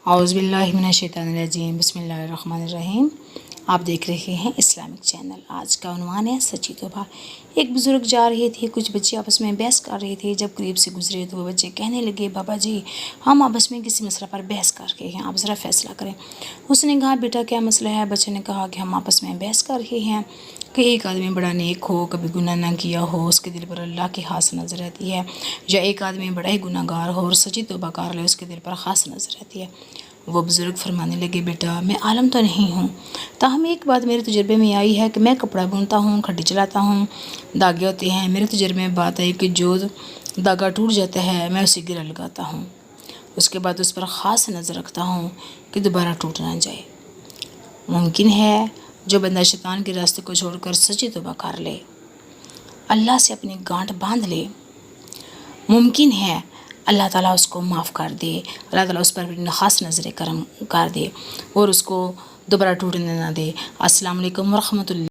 اعوذ باللہ من الشیطان الرجیم، بسم اللہ الرحمن الرحیم۔ آپ دیکھ رہے ہیں اسلامک چینل۔ آج کا عنوان ہے سچی توبہ۔ ایک بزرگ جا رہے تھے، کچھ بچے آپس میں بحث کر رہے تھے۔ جب قریب سے گزرے تو وہ بچے کہنے لگے، بابا جی ہم آپس میں کسی مسئلہ پر بحث کر رہے ہیں، آپ ذرا فیصلہ کریں۔ اس نے کہا، بیٹا کیا مسئلہ ہے؟ بچے نے کہا کہ ہم آپس میں بحث کر رہے ہیں کہ ایک آدمی بڑا نیک ہو، کبھی گناہ نہ کیا ہو، اس کے دل پر اللہ کی خاص نظر رہتی ہے، یا ایک آدمی بڑا ہی گناہ گار ہو اور سچی توبہ کر لے، اس کے دل پر خاص نظر رہتی ہے۔ وہ بزرگ فرمانے لگے، بیٹا میں عالم تو نہیں ہوں، تاہم ایک بات میرے تجربے میں آئی ہے کہ میں کپڑا بنتا ہوں، کھڈی چلاتا ہوں، داغے ہوتے ہیں، میرے تجربے میں بات آئی کہ جو داغا ٹوٹ جاتا ہے میں اسے گرہ لگاتا ہوں، اس کے بعد اس پر خاص نظر رکھتا ہوں کہ دوبارہ ٹوٹ نہ جائے۔ ممکن ہے جو بندہ شیطان کے راستے کو چھوڑ کر سچی توبہ کر لے، اللہ سے اپنی گانٹھ باندھ لے، ممکن ہے اللہ تعالیٰ اس کو معاف کر دے، اللہ تعالیٰ اس پر خاص نظر کرم کر دے اور اس کو دوبارہ ٹوٹنے نہ دے۔ السلام علیکم ورحمۃ اللہ۔